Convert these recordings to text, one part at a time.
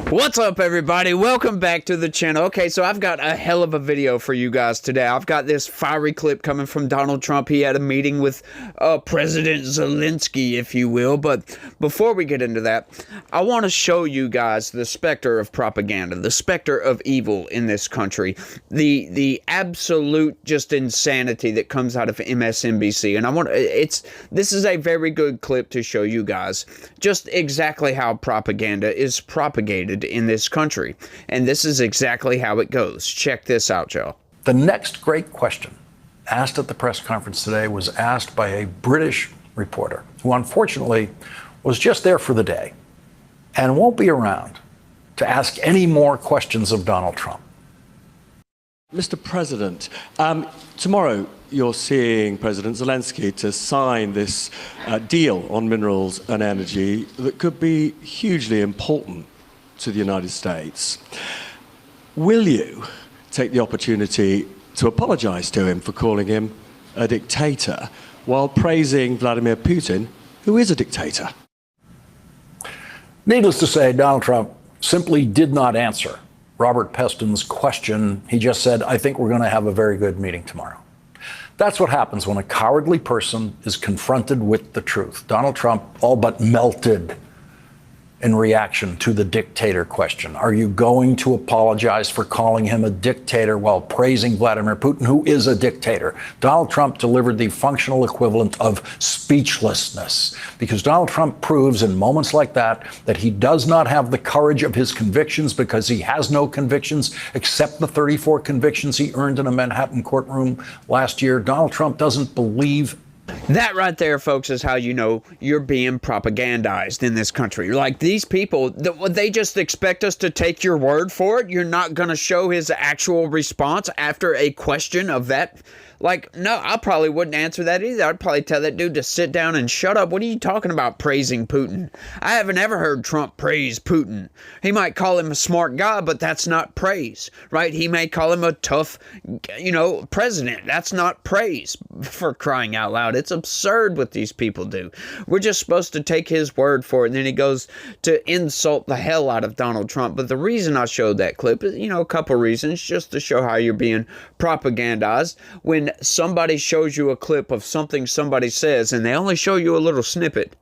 What's up, everybody? Welcome back to the channel. Okay, so I've got a hell of a video for you guys today. I've got this fiery clip coming from Donald Trump. He had a meeting with President Zelensky, if you will. But before we get into that, I want to show you guys the specter of propaganda, the specter of evil in this country, the absolute just insanity that comes out of MSNBC. And this is a very good clip to show you guys just exactly how propaganda is propagated in this country. And this is exactly how it goes. Check this out, y'all. The next great question asked at the press conference today was asked by a British reporter who unfortunately was just there for the day and won't be around to ask any more questions of Donald Trump. Mr. President, tomorrow you're seeing President Zelensky to sign this deal on minerals and energy that could be hugely important to the United States. Will you take the opportunity to apologize to him for calling him a dictator while praising Vladimir Putin, who is a dictator? Needless to say, Donald Trump simply did not answer Robert Peston's question. He just said, I think we're going to have a very good meeting tomorrow. That's what happens when a cowardly person is confronted with the truth. Donald Trump all but melted in reaction to the dictator question. Are you going to apologize for calling him a dictator while praising Vladimir Putin, who is a dictator? Donald Trump delivered the functional equivalent of speechlessness, because Donald Trump proves in moments like that he does not have the courage of his convictions, because he has no convictions except the 34 convictions he earned in a Manhattan courtroom last year. Donald Trump doesn't believe. That right there, folks, is how you know you're being propagandized in this country. Like, these people, they just expect us to take your word for it. You're not going to show his actual response after a question of that. Like, no, I probably wouldn't answer that either. I'd probably tell that dude to sit down and shut up. What are you talking about praising Putin? I haven't ever heard Trump praise Putin. He might call him a smart guy, but that's not praise, right? He may call him a tough, president. That's not praise, for crying out loud. It's absurd what these people do. We're just supposed to take his word for it, and then he goes to insult the hell out of Donald Trump. But the reason I showed that clip is, a couple reasons, just to show how you're being propagandized. When somebody shows you a clip of something somebody says and they only show you a little snippet,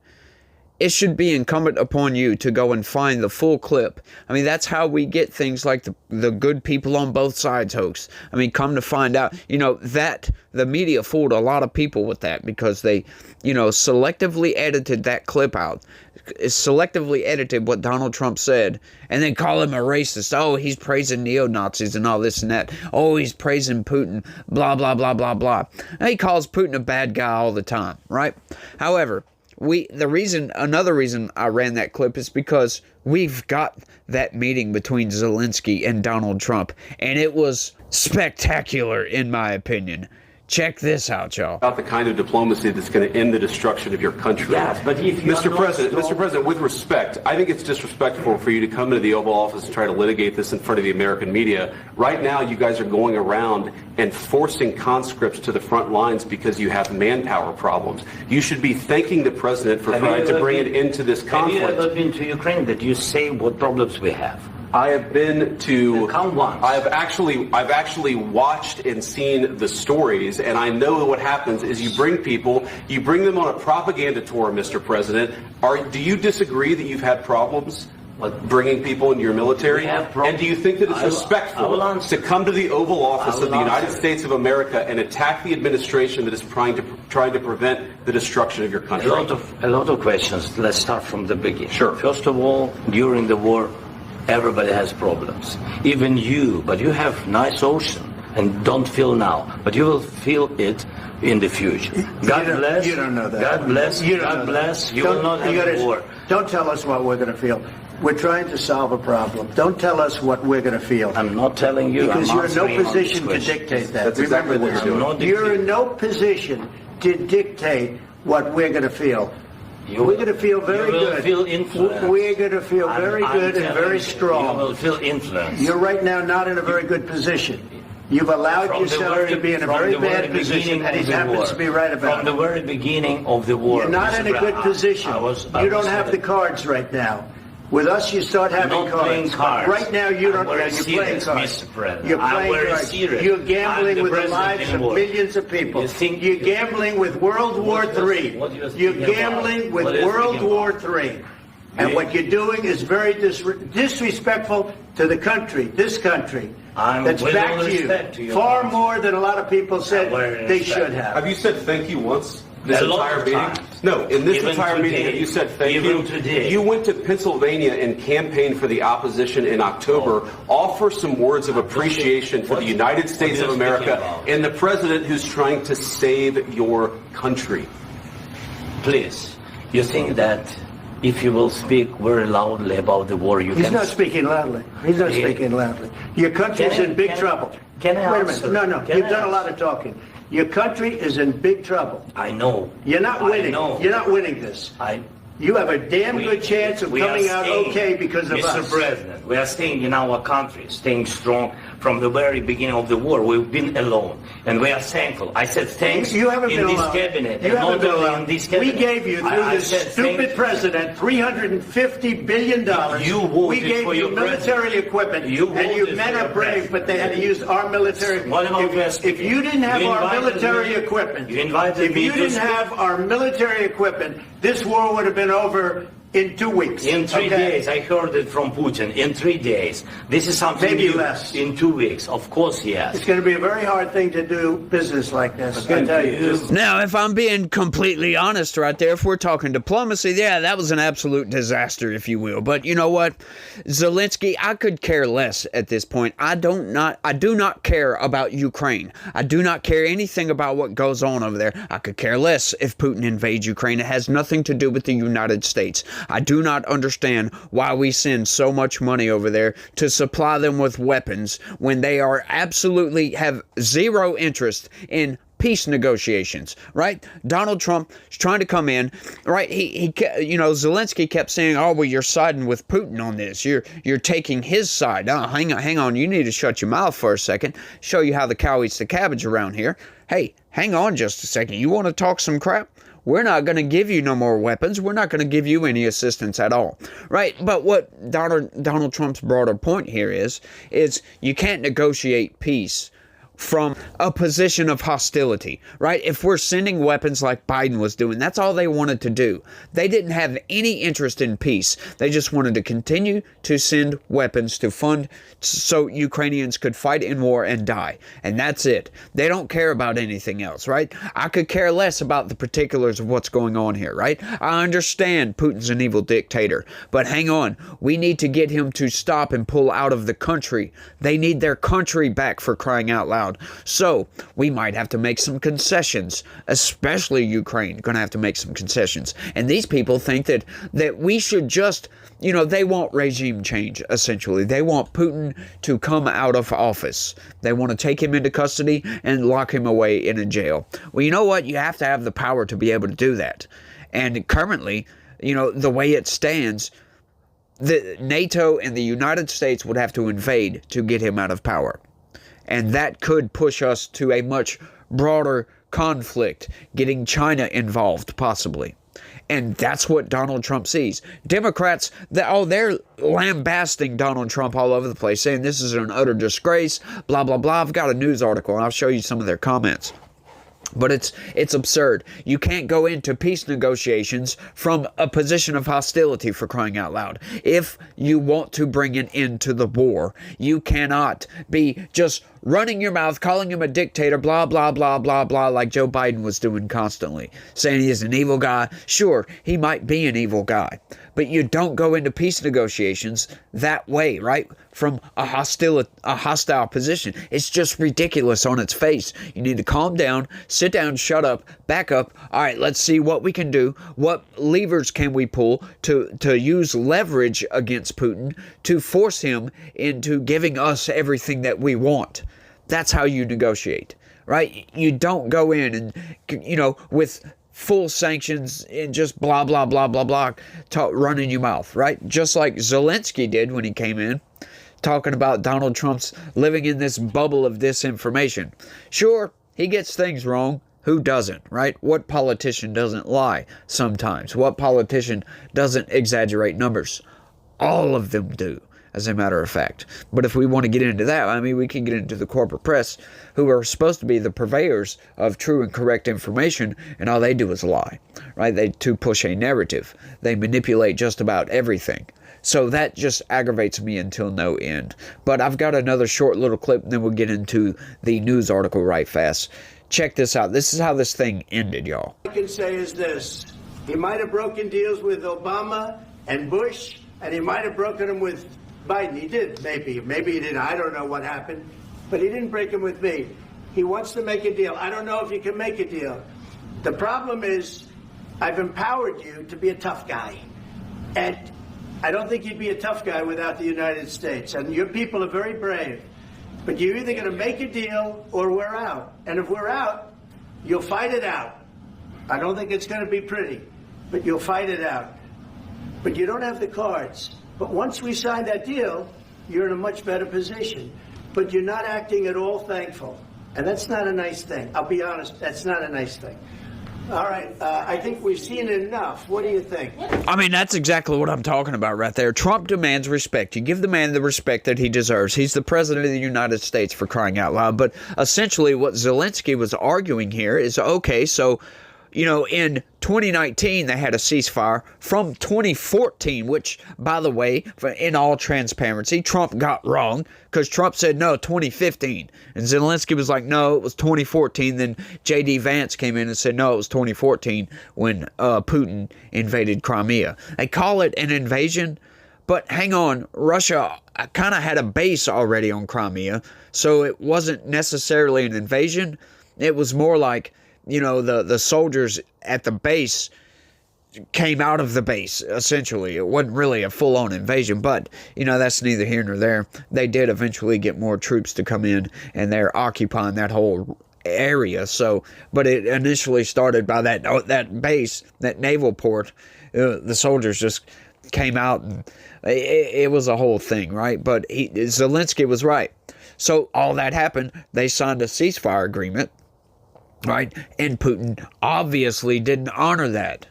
it should be incumbent upon you to go and find the full clip. I mean, that's how we get things like the good people on both sides hoax. I mean, come to find out, that the media fooled a lot of people with that, because they, selectively edited that clip out. Selectively edited what Donald Trump said and then call him a racist. Oh, he's praising neo-Nazis and all this and that. Oh, he's praising Putin, blah, blah, blah, blah, blah. And he calls Putin a bad guy all the time, right? However, another reason I ran that clip is because we've got that meeting between Zelensky and Donald Trump, and it was spectacular in my opinion. Check this out, y'all. About the kind of diplomacy that's going to end the destruction of your country. Yes, but if Mr. President, with respect, I think it's disrespectful for you to come into the Oval Office and try to litigate this in front of the American media. Right now, you guys are going around and forcing conscripts to the front lines because you have manpower problems. You should be thanking the president for trying to bring it into this conflict. Have you ever been to Ukraine? That you say what problems we have? I have been to. Come once. I've actually watched and seen the stories, and I know what happens is you bring them on a propaganda tour, Mr. President. Do you disagree that you've had problems bringing people into your military? And do you think that it's respectful to come to the Oval Office of the United States of America and attack the administration that is trying to prevent the destruction of your country? A lot of questions. Let's start from the beginning. Sure. First of all, during the war, everybody has problems, even you, but you have nice ocean and don't feel now, but you will feel it in the future. God bless. You don't know that. God bless. God bless. You will not have war. Don't tell us what we're going to feel. We're trying to solve a problem. Don't tell us what we're going to feel. I'm not telling you. Because you're in no position to dictate that. That's exactly what you're doing. You're in no position to dictate what we're going to feel. We're going to feel very good. Feel influence. We're going to feel very good and very strong. You will feel influence. You're right now not in a very good position. You've allowed yourself to be in a very bad position, and he happens to be right about it. From the very beginning of the war. You're not in a good position. You don't have the cards right now. With us, you start having Not playing cards. Right now, you don't. I'm very You're playing serious, cards. Mr. President. You're I'm playing very cards. serious. You're I'm gambling the with the president lives of anymore. millions of people. You think- You're gambling with World War III. what you're You're speaking gambling about? with What are you World speaking War about? III. And what you're doing is very disrespectful to the country, this country. I'm that's with back all to respect to you. you. Far more than a lot of people said Very they respect. should have. Have you said thank you once? This A lot entire of meeting? times. No, in this Even entire meeting, today. have you said thank Even you? today. You went to Pennsylvania and campaigned for the opposition in October. Offer some words of appreciation for the United States of America and the president who's trying to save your country. Please, you think that if you will speak very loudly about the war, you He's can... not speaking loudly. He's not He- speaking loudly. Your country's Can I- in big can I- trouble. can I Wait a answer? minute. No, Can you've I done a answer? lot of talking. Your country is in big trouble. I know. You're not winning. I know. You're not winning this. You have a damn good chance of we are coming out staying, okay because of Mr. us. President, we are staying in our country, staying strong from the very beginning of the war. We've been alone, and we are thankful. I said thanks You haven't in been this alone. cabinet, You and haven't not been only alone. in this cabinet. We gave you, through I this said stupid thanks. president, $350 billion. You voted we gave for you your military president. equipment. You and your voted men for are your brave, president. but they had to use our military. What about If you didn't have You our invited military me- equipment, you invited if me you to didn't speak- have our military equipment, this war would have been over in 2 weeks. In 3 okay? days, I heard it from Putin. In 3 days, this is something Maybe new. less. In 2 weeks, of course, yes. It's going to be a very hard thing to do business like this. I tell you. Now, if I'm being completely honest right there, if we're talking diplomacy, yeah, that was an absolute disaster, if you will. But you know what? Zelensky, I could care less at this point. I do not care about Ukraine. I do not care anything about what goes on over there. I could care less if Putin invades Ukraine. It has nothing to do with the United States. I do not understand why we send so much money over there to supply them with weapons when they are absolutely have zero interest in peace negotiations, right? Donald Trump is trying to come in, right? Zelensky kept saying, "Oh, well, you're siding with Putin on this. You're taking his side." Oh, hang on. You need to shut your mouth for a second. Show you how the cow eats the cabbage around here. Hey, hang on just a second. You want to talk some crap? We're not going to give you no more weapons. We're not going to give you any assistance at all, right? But what Donald Trump's broader point here is you can't negotiate peace from a position of hostility, right? If we're sending weapons like Biden was doing, that's all they wanted to do. They didn't have any interest in peace. They just wanted to continue to send weapons to fund so Ukrainians could fight in war and die. And that's it. They don't care about anything else, right? I could care less about the particulars of what's going on here, right? I understand Putin's an evil dictator, but hang on. We need to get him to stop and pull out of the country. They need their country back, for crying out loud. So we might have to make some concessions, especially Ukraine, going to have to make some concessions. And these people think that we should just, they want regime change, essentially. They want Putin to come out of office. They want to take him into custody and lock him away in a jail. Well, you know what? You have to have the power to be able to do that. And currently, the way it stands, the NATO and the United States would have to invade to get him out of power. And that could push us to a much broader conflict, getting China involved, possibly. And that's what Donald Trump sees. Democrats, they're lambasting Donald Trump all over the place, saying this is an utter disgrace, blah, blah, blah. I've got a news article, and I'll show you some of their comments. But it's absurd. You can't go into peace negotiations from a position of hostility, for crying out loud. If you want to bring an end to the war, you cannot be just running your mouth, calling him a dictator, blah, blah, blah, blah, blah, like Joe Biden was doing constantly. Saying he's an evil guy. Sure, he might be an evil guy. But you don't go into peace negotiations that way, right? From a hostile position. It's just ridiculous on its face. You need to calm down, sit down, shut up, back up. All right, let's see what we can do. What levers can we pull to use leverage against Putin to force him into giving us everything that we want? That's how you negotiate, right? You don't go in and, with full sanctions and just blah, blah, blah, blah, blah, running your mouth, right? Just like Zelensky did when he came in, talking about Donald Trump's living in this bubble of disinformation. Sure, he gets things wrong. Who doesn't, right? What politician doesn't lie sometimes? What politician doesn't exaggerate numbers? All of them do, as a matter of fact. But if we want to get into that, I mean, we can get into the corporate press, who are supposed to be the purveyors of true and correct information, and all they do is lie, right? They to push a narrative. They manipulate just about everything. So that just aggravates me until no end. But I've got another short little clip, and then we'll get into the news article right fast. Check this out. This is how this thing ended, y'all. All I can say is this. He might have broken deals with Obama and Bush, and he might have broken them with Biden. He did, maybe. Maybe he didn't. I don't know what happened. But he didn't break them with me. He wants to make a deal. I don't know if he can make a deal. The problem is I've empowered you to be a tough guy. And I don't think you'd be a tough guy without the United States. And your people are very brave. But you're either going to make a deal or we're out. And if we're out, you'll fight it out. I don't think it's going to be pretty, but you'll fight it out. But you don't have the cards. But once we sign that deal, you're in a much better position. But you're not acting at all thankful. And that's not a nice thing. I'll be honest, that's not a nice thing. All right, I think we've seen enough. What do you think? I mean, that's exactly what I'm talking about right there. Trump demands respect. You give the man the respect that he deserves. He's the president of the United States, for crying out loud. But essentially what Zelensky was arguing here is, okay, so, you know, in 2019, they had a ceasefire from 2014, which, by the way, in all transparency, Trump got wrong, because Trump said, no, 2015. And Zelensky was like, no, it was 2014. Then J.D. Vance came in and said, no, it was 2014 when Putin invaded Crimea. They call it an invasion, but hang on, Russia kind of had a base already on Crimea, so it wasn't necessarily an invasion. It was more like, you know, the soldiers at the base came out of the base, essentially. It wasn't really a full-on invasion, but, you know, that's neither here nor there. They did eventually get more troops to come in, and they're occupying that whole area. So, but it initially started by that base, that naval port. The soldiers just came out, and it was a whole thing, right? But Zelensky was right. So all that happened. They signed a ceasefire agreement, right? And Putin obviously didn't honor that.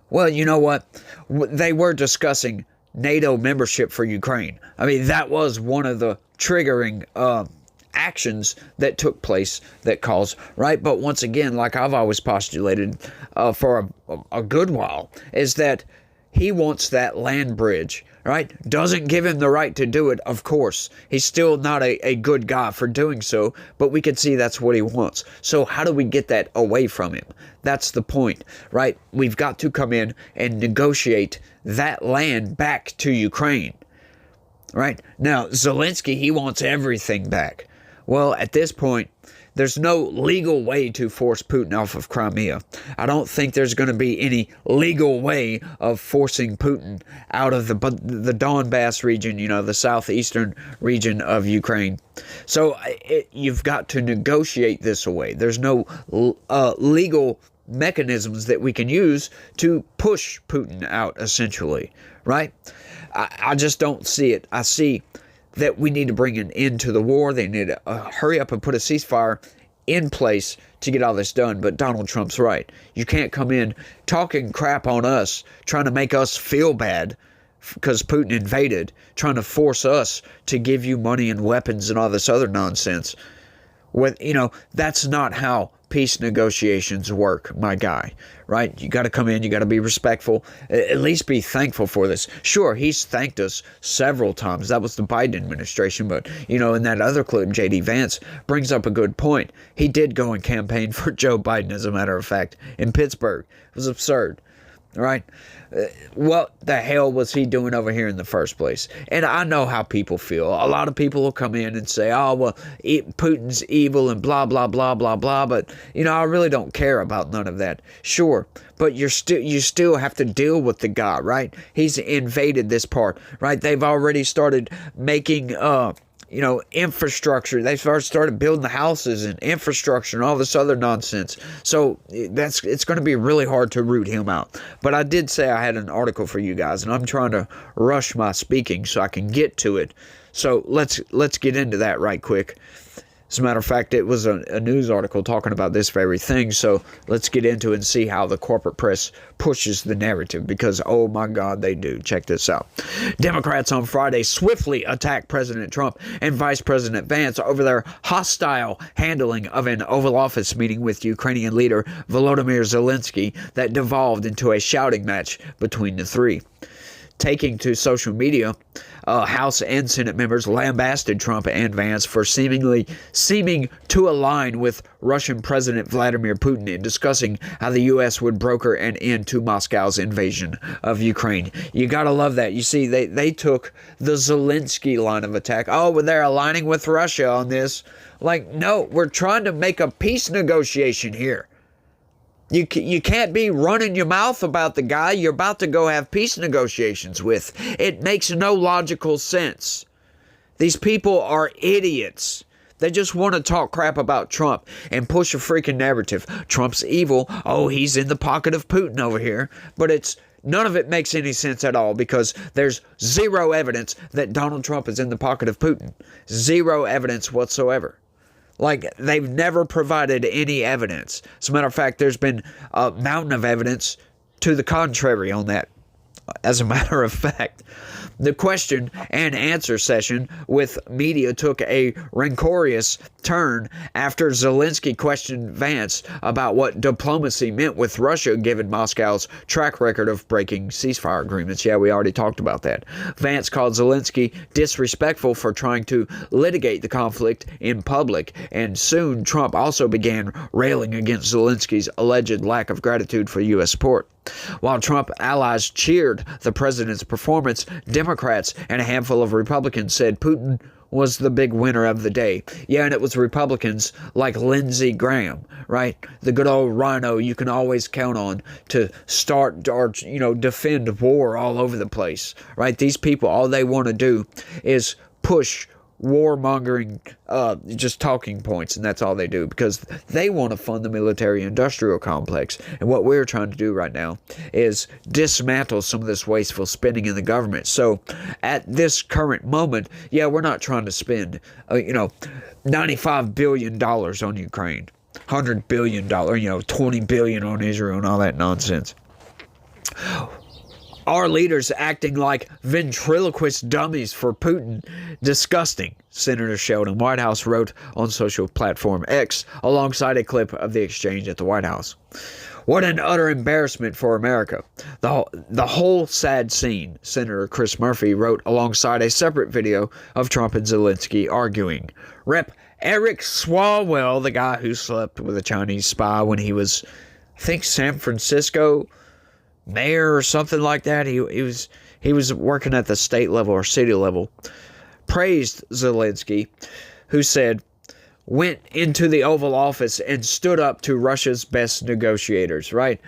Well, you know what? They were discussing NATO membership for Ukraine. I mean, that was one of the triggering actions that took place that caused, right? But once again, like I've always postulated for a good while, is that he wants that land bridge, right? Doesn't give him the right to do it, of course. He's still not a good guy for doing so, but we can see that's what he wants. So how do we get that away from him? That's the point, right? We've got to come in and negotiate that land back to Ukraine, right? Now, Zelensky, he wants everything back. Well, at this point, there's no legal way to force Putin off of Crimea. I don't think there's going to be any legal way of forcing Putin out of the Donbass region, you know, the southeastern region of Ukraine. So you've got to negotiate this away. There's no legal mechanisms that we can use to push Putin out, essentially, right? I just don't see it. I see that we need to bring an end to the war. They need to hurry up and put a ceasefire in place to get all this done. But Donald Trump's right. You can't come in talking crap on us, trying to make us feel bad because Putin invaded, trying to force us to give you money and weapons and all this other nonsense. You know, that's not how peace negotiations work, my guy, right? You got to come in, you got to be respectful, at least be thankful for this. Sure, he's thanked us several times. That was the Biden administration, but, you know, in that other clip, J.D. Vance brings up a good point. He did go and campaign for Joe Biden, as a matter of fact, in Pittsburgh. It was absurd, right? What the hell was he doing over here in the first place? And I know how people feel. A lot of people will come in and say, oh, well, Putin's evil and blah, blah, blah, blah, blah. But, you know, I really don't care about none of that. Sure, but you still have to deal with the guy, right? He's invaded this part, right? They've already started making you know, infrastructure. They first started building the houses and infrastructure and all this other nonsense. So it's going to be really hard to root him out. But I did say I had an article for you guys, and I'm trying to rush my speaking so I can get to it. So let's get into that right quick. As a matter of fact, it was a news article talking about this very thing. So let's get into it and see how the corporate press pushes the narrative, because, oh my God, they do. Check this out. Democrats on Friday swiftly attacked President Trump and Vice President Vance over their hostile handling of an Oval Office meeting with Ukrainian leader Volodymyr Zelensky that devolved into a shouting match between the three. Taking to social media, House and Senate members lambasted Trump and Vance for seeming to align with Russian President Vladimir Putin in discussing how the U.S. would broker an end to Moscow's invasion of Ukraine. You gotta love that. You see, they took the Zelensky line of attack. Oh, well, they're aligning with Russia on this. Like, no, we're trying to make a peace negotiation here. You can't be running your mouth about the guy you're about to go have peace negotiations with. It makes no logical sense. These people are idiots. They just want to talk crap about Trump and push a freaking narrative. Trump's evil. Oh, he's in the pocket of Putin over here. But none of it makes any sense at all, because there's zero evidence that Donald Trump is in the pocket of Putin. Zero evidence whatsoever. Like, they've never provided any evidence. As a matter of fact, there's been a mountain of evidence to the contrary on that. As a matter of fact, the question and answer session with media took a rancorous turn after Zelensky questioned Vance about what diplomacy meant with Russia, given Moscow's track record of breaking ceasefire agreements. Yeah, we already talked about that. Vance called Zelensky disrespectful for trying to litigate the conflict in public, and soon Trump also began railing against Zelensky's alleged lack of gratitude for U.S. support. While Trump allies cheered the president's performance, Democrats and a handful of Republicans said Putin was the big winner of the day. Yeah, and it was Republicans like Lindsey Graham, right? The good old rhino you can always count on to start or, defend war all over the place, right? These people, all they want to do is push warmongering, just talking points, and that's all they do, because they want to fund the military-industrial complex. And what we're trying to do right now is dismantle some of this wasteful spending in the government. So at this current moment, yeah, we're not trying to spend, $95 billion on Ukraine, $100 billion, $20 billion on Israel and all that nonsense. Our leaders acting like ventriloquist dummies for Putin. Disgusting, Senator Sheldon Whitehouse wrote on social platform X alongside a clip of the exchange at the White House. What an utter embarrassment for America. The whole sad scene, Senator Chris Murphy wrote alongside a separate video of Trump and Zelensky arguing. Rep. Eric Swalwell, the guy who slept with a Chinese spy when he was, I think, San Francisco mayor or something like that. He was working at the state level or city level. Praised Zelensky, who said, went into the Oval Office and stood up to Russia's best negotiators, right?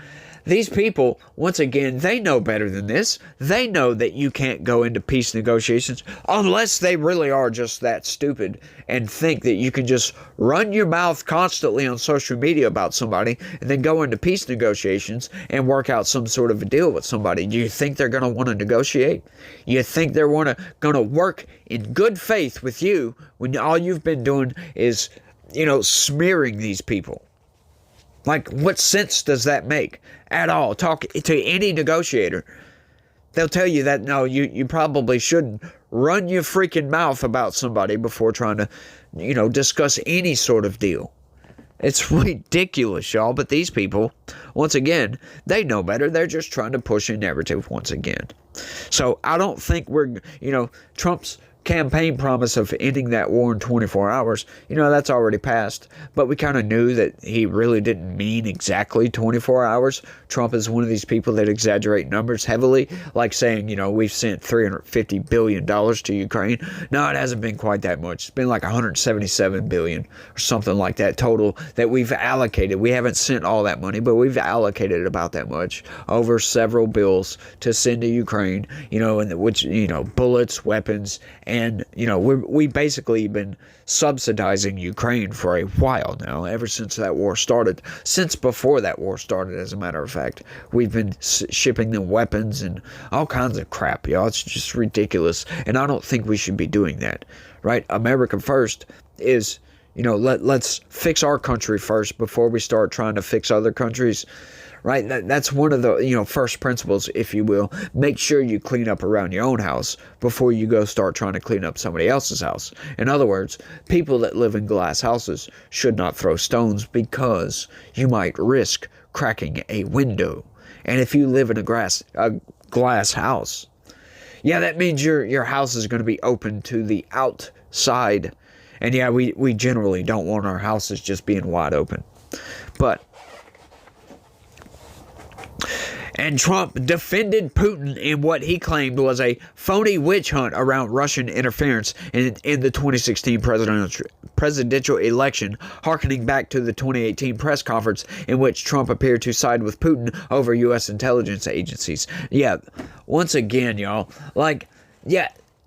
These people, once again, they know better than this. They know that you can't go into peace negotiations unless they really are just that stupid and think that you can just run your mouth constantly on social media about somebody and then go into peace negotiations and work out some sort of a deal with somebody. Do you think they're going to want to negotiate? You think they're going to work in good faith with you when all you've been doing is, smearing these people? Like, what sense does that make at all? Talk to any negotiator. They'll tell you that, no, you probably shouldn't run your freaking mouth about somebody before trying to, discuss any sort of deal. It's ridiculous, y'all. But these people, once again, they know better. They're just trying to push a narrative once again. So I don't think Trump's campaign promise of ending that war in 24 hours, that's already passed. But we kind of knew that he really didn't mean exactly 24 hours. Trump is one of these people that exaggerate numbers heavily, like saying, we've sent $350 billion to Ukraine. No, it hasn't been quite that much. It's been like $177 billion or something like that total that we've allocated. We haven't sent all that money, but we've allocated about that much over several bills to send to Ukraine, and which, bullets, weapons, and, we basically been subsidizing Ukraine for a while now, ever since that war started. Since before that war started, as a matter of fact, we've been shipping them weapons and all kinds of crap, y'all. It's just ridiculous. And I don't think we should be doing that, right? America first is, let's fix our country first before we start trying to fix other countries. Right? That's one of the, first principles, if you will. Make sure you clean up around your own house before you go start trying to clean up somebody else's house. In other words, people that live in glass houses should not throw stones because you might risk cracking a window. And if you live in a glass house, yeah, that means your house is going to be open to the outside. And yeah, we generally don't want our houses just being wide open. And Trump defended Putin in what he claimed was a phony witch hunt around Russian interference in the 2016 presidential election, harkening back to the 2018 press conference in which Trump appeared to side with Putin over U.S. intelligence agencies. Yeah, once again, y'all,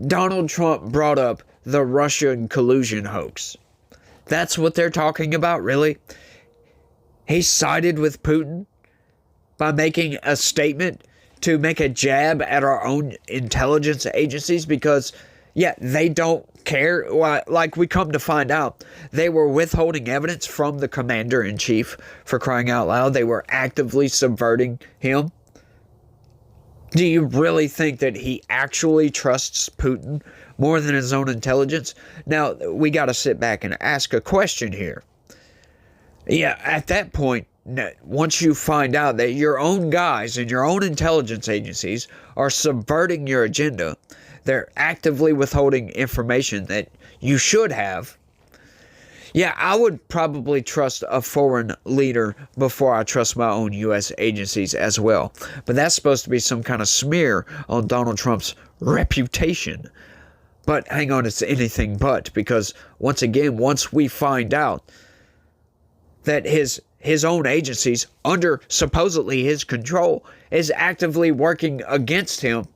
Donald Trump brought up the Russian collusion hoax. That's what they're talking about, really? He sided with Putin by making a statement to make a jab at our own intelligence agencies because, they don't care. Like we come to find out, they were withholding evidence from the commander-in-chief, for crying out loud. They were actively subverting him. Do you really think that he actually trusts Putin more than his own intelligence? Now, we got to sit back and ask a question here. Yeah, at that point, once you find out that your own guys and your own intelligence agencies are subverting your agenda, they're actively withholding information that you should have. Yeah, I would probably trust a foreign leader before I trust my own U.S. agencies as well. But that's supposed to be some kind of smear on Donald Trump's reputation. But hang on, it's anything but, because once again, once we find out that his own agencies, under supposedly his control, is actively working against him,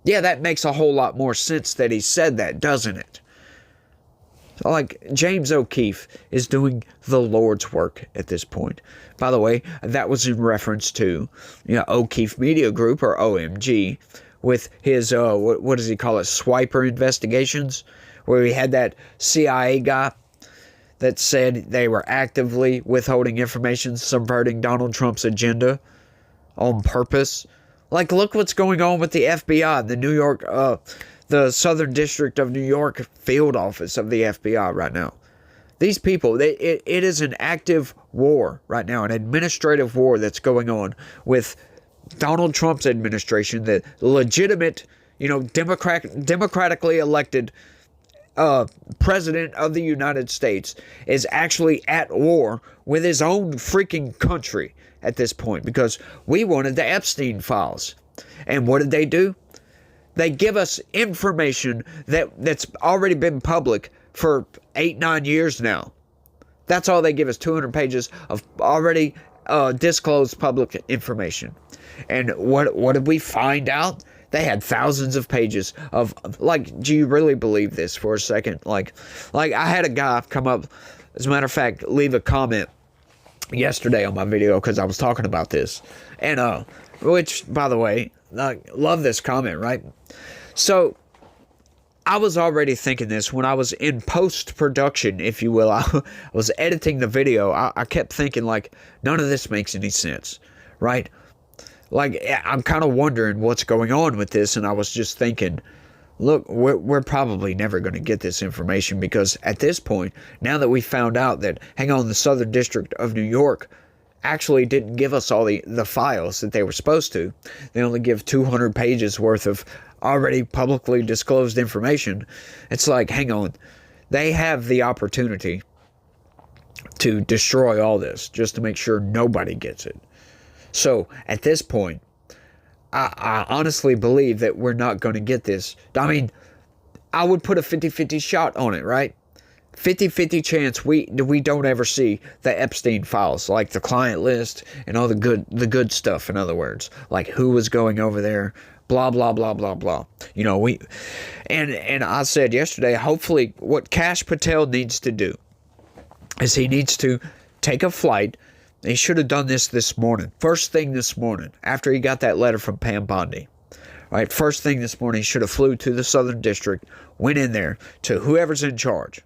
yeah, that makes a whole lot more sense that he said that, doesn't it? Like, James O'Keefe is doing the Lord's work at this point. By the way, that was in reference to, O'Keefe Media Group, or OMG, with his, what does he call it, swiper investigations, where he had that CIA guy that said they were actively withholding information, subverting Donald Trump's agenda on purpose. Like, look what's going on with the FBI, the Southern District of New York field office of the FBI right now. These people, it is an active war right now, an administrative war that's going on with Donald Trump's administration, the legitimate, democratically elected president of the United States is actually at war with his own freaking country at this point, because we wanted the Epstein files. And what did they do? They give us information that's already been public for 8-9 years now. That's all they give us, 200 pages of already disclosed public information. And what did we find out? They had thousands of pages of, do you really believe this for a second? Like I had a guy come up, as a matter of fact, leave a comment yesterday on my video because I was talking about this. And, which, by the way, love this comment, right? So, I was already thinking this when I was in post-production, if you will. I was editing the video. I kept thinking, none of this makes any sense, right? I'm kind of wondering what's going on with this, and I was just thinking, look, we're probably never going to get this information, because at this point, now that we found out that, the Southern District of New York actually didn't give us all the files that they were supposed to. They only give 200 pages worth of already publicly disclosed information. It's like, hang on, they have the opportunity to destroy all this just to make sure nobody gets it. So, at this point, I honestly believe that we're not going to get this. I mean, I would put a 50-50 shot on it, right? 50-50 chance we don't ever see the Epstein files, like the client list and all the good stuff, in other words. Like who was going over there, blah, blah, blah, blah, blah. And I said yesterday, hopefully what Kash Patel needs to do is he needs to take a flight. He should have done this morning. First thing this morning, after he got that letter from Pam Bondi. Right, first thing this morning, he should have flew to the Southern District, went in there to whoever's in charge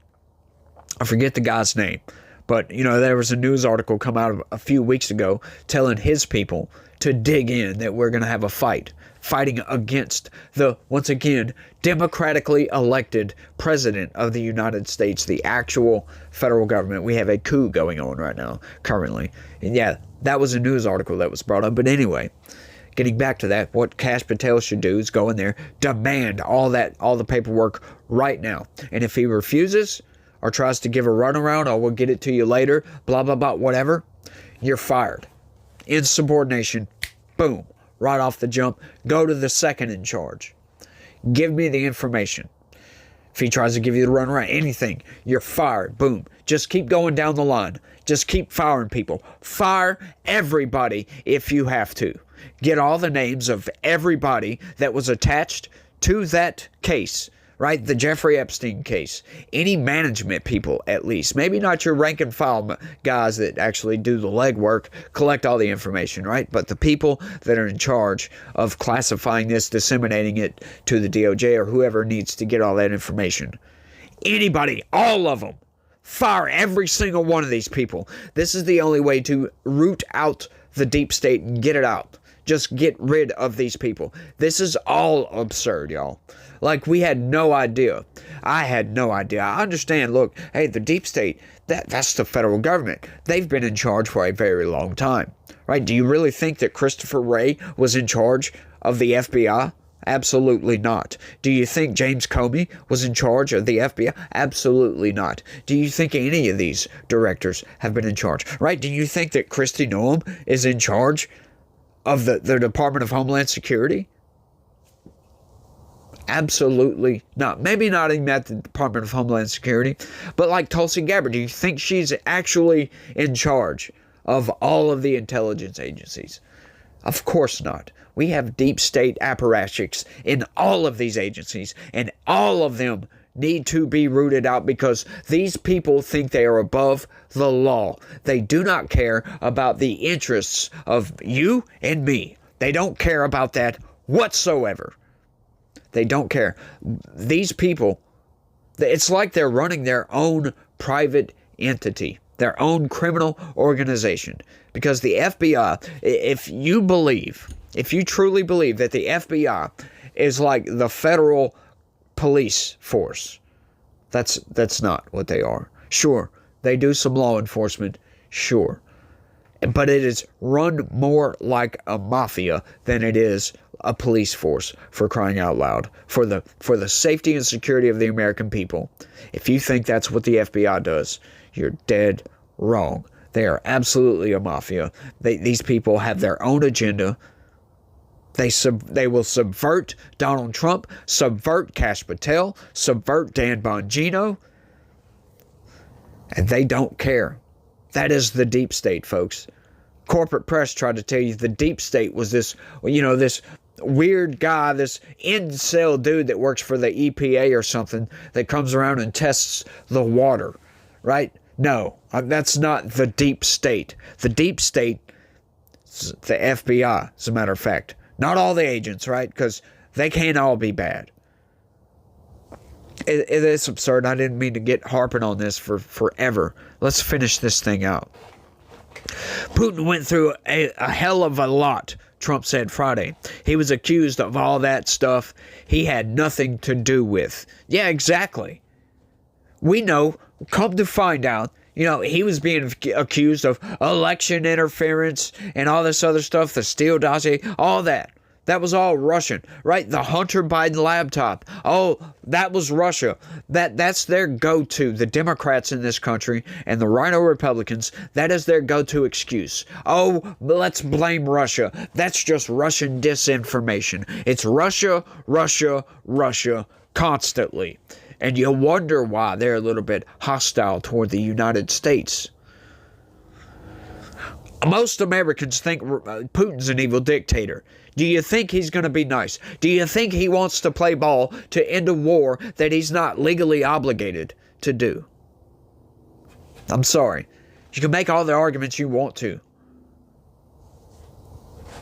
I forget the guy's name, but there was a news article come out a few weeks ago telling his people to dig in, that we're going to have a fighting against the, once again, democratically elected president of the United States, the actual federal government. We have a coup going on right now, currently. And yeah, that was a news article that was brought up. But anyway, getting back to that, what Kash Patel should do is go in there, demand all the paperwork right now. And if he refuses or tries to give a runaround, or we'll get it to you later, blah, blah, blah, whatever, you're fired. Insubordination, boom, right off the jump. Go to the second in charge. Give me the information. If he tries to give you the runaround, anything, you're fired, boom. Just keep going down the line. Just keep firing people. Fire everybody if you have to. Get all the names of everybody that was attached to that case, right? The Jeffrey Epstein case. Any management people, at least. Maybe not your rank and file guys that actually do the legwork, collect all the information, right? But the people that are in charge of classifying this, disseminating it to the DOJ or whoever needs to get all that information. Anybody, all of them. Fire every single one of these people. This is the only way to root out the deep state and get it out. Just get rid of these people. This is all absurd, y'all. Like, we had no idea. I had no idea. I understand, look, hey, the deep state, that's the federal government. They've been in charge for a very long time, right? Do you really think that Christopher Wray was in charge of the FBI? Absolutely not. Do you think James Comey was in charge of the FBI? Absolutely not. Do you think any of these directors have been in charge, right? Do you think that Kristi Noem is in charge of the Department of Homeland Security? Absolutely not. Maybe not even at the Department of Homeland Security, but like Tulsi Gabbard, do you think she's actually in charge of all of the intelligence agencies? Of course not. We have deep state apparatchiks in all of these agencies, and all of them need to be rooted out because these people think they are above the law. They do not care about the interests of you and me. They don't care about that whatsoever. They don't care. These people, it's like they're running their own private entity, their own criminal organization. Because the FBI, if you truly believe that the FBI is like the federal police force, that's not what they are. Sure, they do some law enforcement, sure. But it is run more like a mafia than it is a police force, for crying out loud, for the safety and security of the American people. If you think that's what the FBI does, you're dead wrong. They are absolutely a mafia. These people have their own agenda. They will subvert Donald Trump, subvert Kash Patel, subvert Dan Bongino, and they don't care. That is the deep state, folks. Corporate press tried to tell you the deep state was this, this weird guy, this incel dude that works for the EPA or something that comes around and tests the water, right? No, that's not the deep state. The deep state is the FBI, as a matter of fact. Not all the agents, right? Because they can't all be bad. It is absurd. I didn't mean to get harping on this for forever. Let's finish this thing out. Putin went through a hell of a lot, Trump said Friday. He was accused of all that stuff he had nothing to do with. Yeah, exactly. We know, come to find out, he was being accused of election interference and all this other stuff, the Steele dossier, all that. That was all Russian, right? The Hunter Biden laptop. Oh, that was Russia. That's their go-to. The Democrats in this country and the Rhino Republicans, that is their go-to excuse. Oh, let's blame Russia. That's just Russian disinformation. It's Russia, Russia, Russia constantly. And you wonder why they're a little bit hostile toward the United States. Most Americans think Putin's an evil dictator. Do you think he's going to be nice? Do you think he wants to play ball to end a war that he's not legally obligated to do? I'm sorry. You can make all the arguments you want to.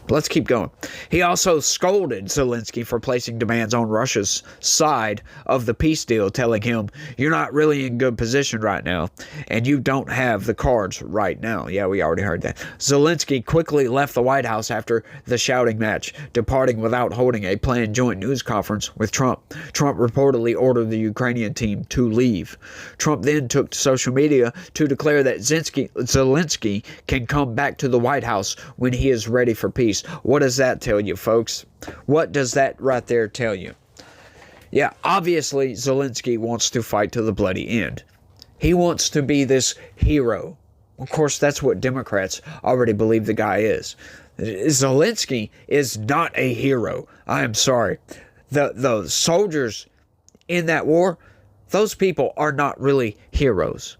Let's keep going. He also scolded Zelensky for placing demands on Russia's side of the peace deal, telling him, "You're not really in good position right now, and you don't have the cards right now." Yeah, we already heard that. Zelensky quickly left the White House after the shouting match, departing without holding a planned joint news conference with Trump. Trump reportedly ordered the Ukrainian team to leave. Trump then took to social media to declare that Zelensky can come back to the White House when he is ready for peace. What does that tell you, folks? What does that right there tell you? Yeah, obviously Zelensky wants to fight to the bloody end. He wants to be this hero. Of course, that's what Democrats already believe the guy is. Zelensky is not a hero. I am sorry. The soldiers in that war, those people are not really heroes.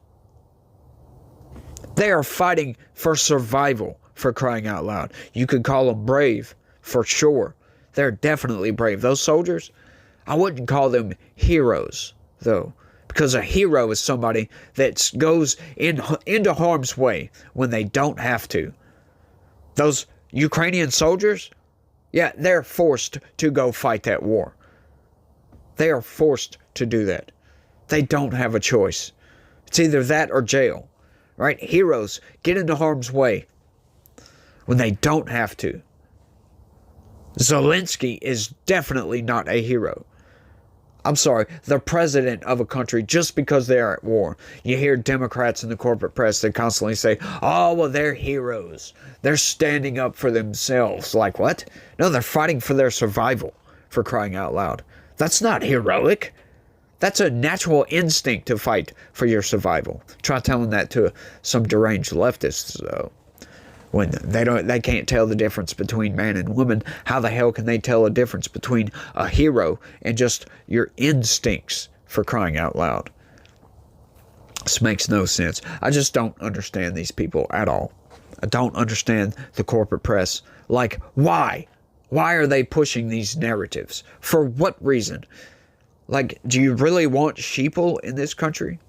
They are fighting for survival, for crying out loud. You could call them brave, for sure. They're definitely brave. Those soldiers, I wouldn't call them heroes, though, because a hero is somebody that goes into harm's way when they don't have to. Those Ukrainian soldiers, yeah, they're forced to go fight that war. They are forced to do that. They don't have a choice. It's either that or jail, right? Heroes get into harm's way when they don't have to. Zelensky is definitely not a hero. I'm sorry, the president of a country, just because they are at war. You hear Democrats in the corporate press that constantly say, "Oh, well, they're heroes. They're standing up for themselves." Like what? No, they're fighting for their survival, for crying out loud. That's not heroic. That's a natural instinct to fight for your survival. Try telling that to some deranged leftists, though. When they can't tell the difference between man and woman, how the hell can they tell a difference between a hero and just your instincts, for crying out loud? This makes no sense. I just don't understand these people at all. I don't understand the corporate press. Like, why? Why are they pushing these narratives? For what reason? Like, do you really want sheeple in this country?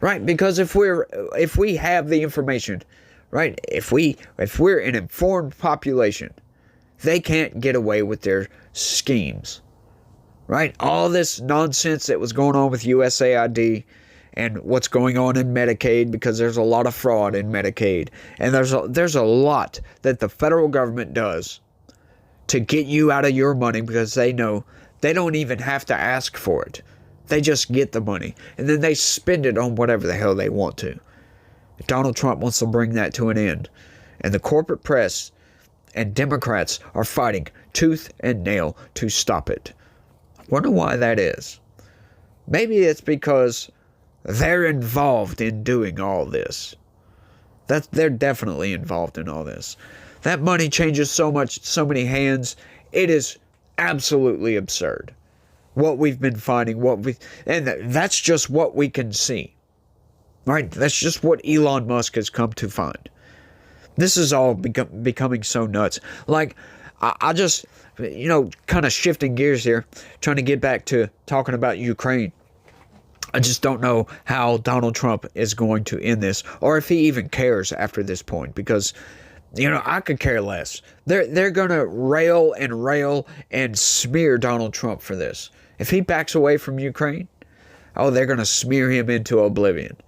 Right? Because if we have the information, right? If we're an informed population, they can't get away with their schemes. Right? All this nonsense that was going on with USAID and what's going on in Medicaid, because there's a lot of fraud in Medicaid, and there's a lot that the federal government does to get you out of your money, because they know they don't even have to ask for it. They just get the money, and then they spend it on whatever the hell they want to. Donald Trump wants to bring that to an end. And the corporate press and Democrats are fighting tooth and nail to stop it. I wonder why that is. Maybe it's because they're involved in doing all this. They're definitely involved in all this. That money changes so many hands. It is absolutely absurd. What we've been finding, and that's just what we can see. Right? That's just what Elon Musk has come to find. This is all becoming so nuts. Like, I just, kind of shifting gears here, trying to get back to talking about Ukraine. I just don't know how Donald Trump is going to end this, or if he even cares after this point, because, I could care less. They're going to rail and smear Donald Trump for this. If he backs away from Ukraine, they're going to smear him into oblivion.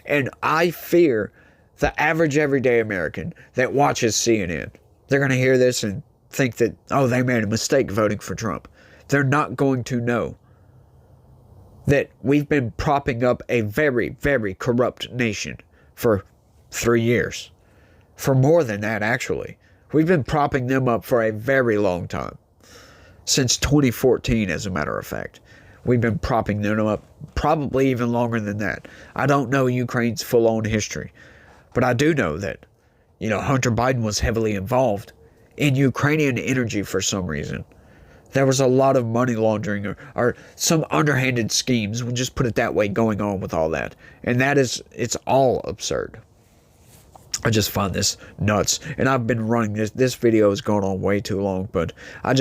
And I fear the average everyday American that watches CNN. They're going to hear this and think that, they made a mistake voting for Trump. They're not going to know that we've been propping up a very, very corrupt nation for 3 years. For more than that, actually. We've been propping them up for a very long time. Since 2014, as a matter of fact. We've been propping them up probably even longer than that. I don't know Ukraine's full-on history. But I do know that, Hunter Biden was heavily involved in Ukrainian energy for some reason. There was a lot of money laundering or some underhanded schemes, we'll just put it that way, going on with all that. And it's all absurd. I just find this nuts. And I've been running this video has gone on way too long, but I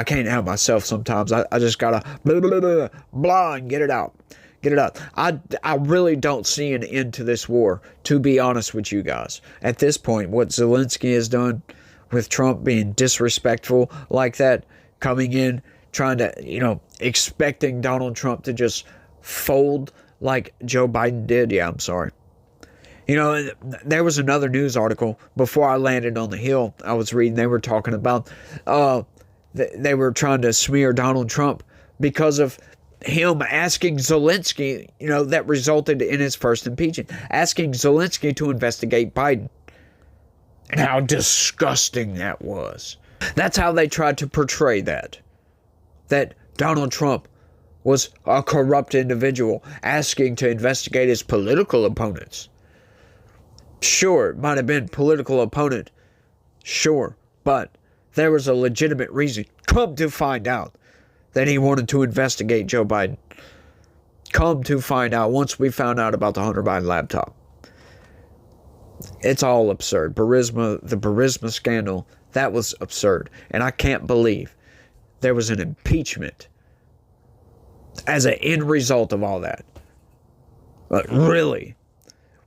can't help myself sometimes. I just gotta blah, blah, blah, blah, and get it out. I really don't see an end to this war, to be honest with you guys. At this point, what Zelensky has done, with Trump being disrespectful like that, coming in, trying to, expecting Donald Trump to just fold like Joe Biden did. Yeah, I'm sorry. There was another news article before I landed on the Hill. I was reading, they were talking about, they were trying to smear Donald Trump because of him asking Zelensky, that resulted in his first impeachment, asking Zelensky to investigate Biden. And how disgusting that was. That's how they tried to portray that Donald Trump was a corrupt individual asking to investigate his political opponents. Sure, it might have been political opponent. Sure, but there was a legitimate reason. Come to find out that he wanted to investigate Joe Biden. Come to find out once we found out about the Hunter Biden laptop. It's all absurd. The Burisma scandal, that was absurd. And I can't believe there was an impeachment as an end result of all that. But really,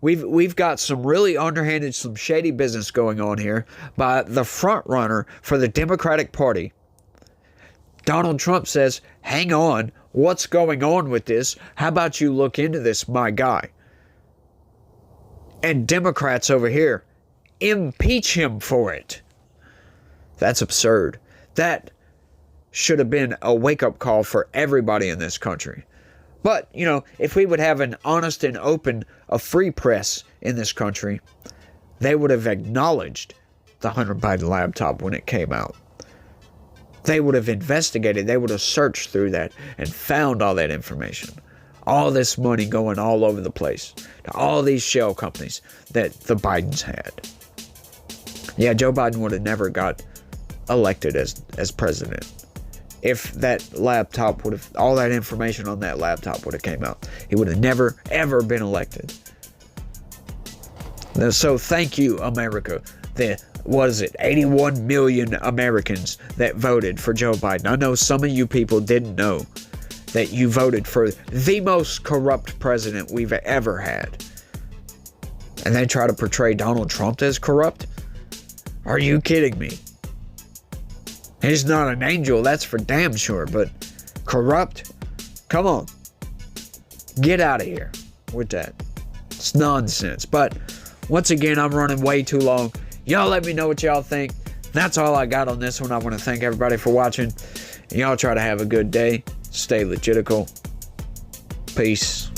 we've got some really underhanded, some shady business going on here by the front runner for the Democratic Party. Donald Trump says, hang on, what's going on with this? How about you look into this, my guy? And Democrats over here impeach him for it. That's absurd. That should have been a wake-up call for everybody in this country. But, if we would have an honest and open, a free press in this country, they would have acknowledged the Hunter Biden laptop when it came out. They would have investigated, they would have searched through that and found all that information. All this money going all over the place to all these shell companies that the Bidens had. Yeah, Joe Biden would have never got elected as president if that laptop would have, all that information on that laptop would have came out. He would have never, ever been elected. So thank you, America. 81 million Americans that voted for Joe Biden. I know some of you people didn't know that you voted for the most corrupt president we've ever had. And they try to portray Donald Trump as corrupt? Are you kidding me? He's not an angel, that's for damn sure, but corrupt? Come on. Get out of here with that. It's nonsense. But once again, I'm running way too long. Y'all let me know what y'all think. That's all I got on this one. I want to thank everybody for watching. Y'all try to have a good day. Stay legitical. Peace.